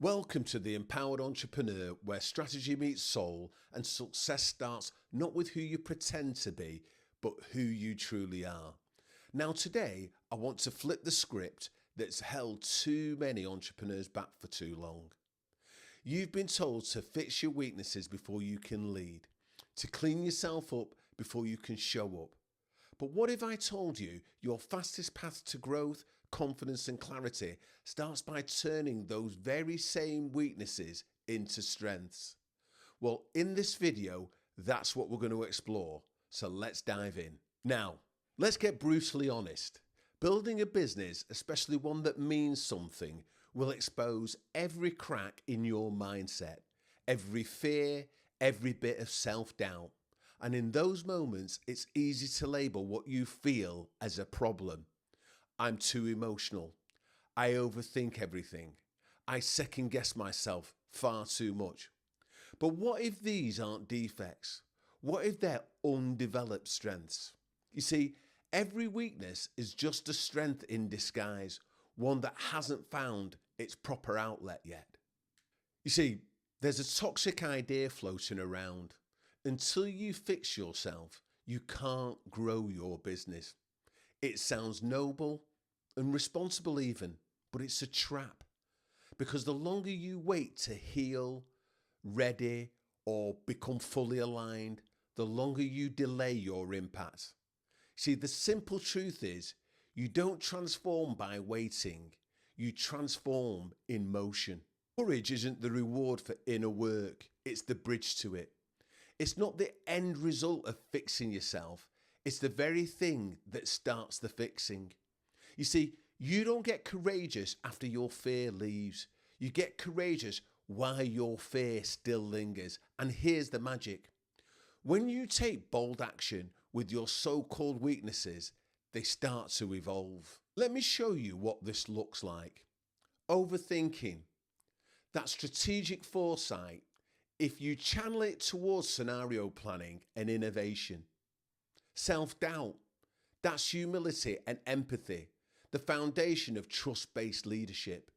Welcome to the Empowered Entrepreneur, where strategy meets soul and success starts not with who you pretend to be, but who you truly are. Now today, I want to flip the script that's held too many entrepreneurs back for too long. You've been told to fix your weaknesses before you can lead, to clean yourself up before you can show up. But what if I told you your fastest path to growth, confidence and clarity starts by turning those very same weaknesses into strengths? Well, in this video, that's what we're going to explore. So let's dive in. Now, let's get brutally honest. Building a business, especially one that means something, will expose every crack in your mindset, every fear, every bit of self-doubt. And in those moments, it's easy to label what you feel as a problem. I'm too emotional. I overthink everything. I second guess myself far too much. But what if these aren't defects? What if they're undeveloped strengths? You see, every weakness is just a strength in disguise, one that hasn't found its proper outlet yet. You see, there's a toxic idea floating around. Until you fix yourself, you can't grow your business. It sounds noble and responsible even, but it's a trap. Because the longer you wait to heal, ready, or become fully aligned, the longer you delay your impact. See, the simple truth is, you don't transform by waiting, you transform in motion. Courage isn't the reward for inner work, it's the bridge to it. It's not the end result of fixing yourself. It's the very thing that starts the fixing. You see, you don't get courageous after your fear leaves. You get courageous while your fear still lingers. And here's the magic. When you take bold action with your so-called weaknesses, they start to evolve. Let me show you what this looks like. Overthinking. That strategic foresight, if you channel it towards scenario planning and innovation. Self-doubt, that's humility and empathy, the foundation of trust-based leadership.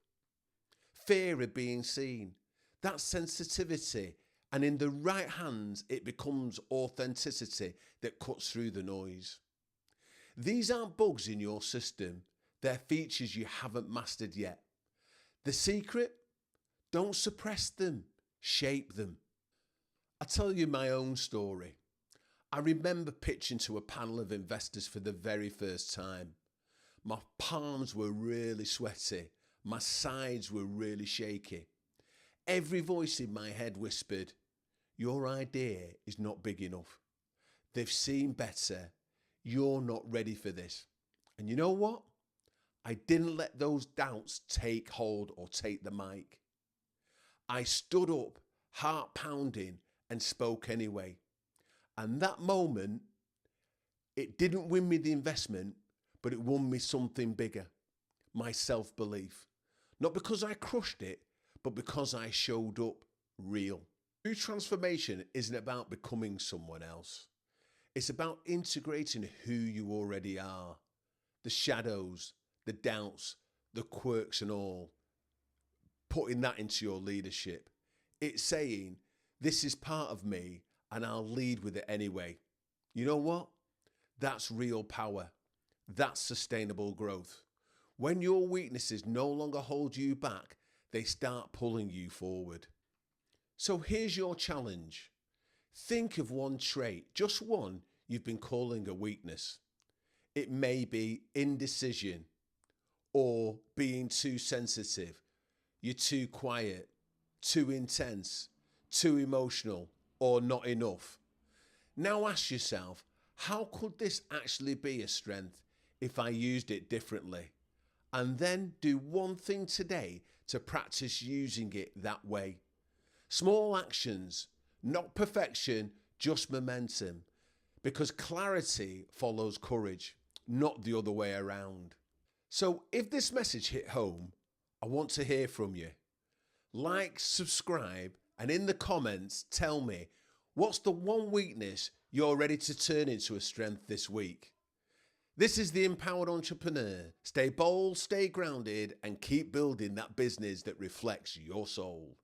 Fear of being seen, that's sensitivity, and in the right hands, it becomes authenticity that cuts through the noise. These aren't bugs in your system, they're features you haven't mastered yet. The secret? Don't suppress them. Shape them. I'll tell you my own story. I remember pitching to a panel of investors for the very first time. My palms were really sweaty. My sides were really shaky. Every voice in my head whispered, "Your idea is not big enough. They've seen better. You're not ready for this." And you know what? I didn't let those doubts take hold or take the mic. I stood up, heart pounding, and spoke anyway. And that moment, it didn't win me the investment, but it won me something bigger, my self-belief. Not because I crushed it, but because I showed up real. True transformation isn't about becoming someone else. It's about integrating who you already are. The shadows, the doubts, the quirks and all. Putting that into your leadership. It's saying, this is part of me and I'll lead with it anyway. You know what? That's real power. That's sustainable growth. When your weaknesses no longer hold you back, they start pulling you forward. So here's your challenge. Think of one trait, just one, you've been calling a weakness. It may be indecision or being too sensitive. You're too quiet, too intense, too emotional, or not enough. Now ask yourself, how could this actually be a strength if I used it differently? And then do one thing today to practice using it that way. Small actions, not perfection, just momentum. Because clarity follows courage, not the other way around. So if this message hit home, I want to hear from you. Like, subscribe, and in the comments, tell me, what's the one weakness you're ready to turn into a strength this week? This is the Empowered Entrepreneur. Stay bold, stay grounded, and keep building that business that reflects your soul.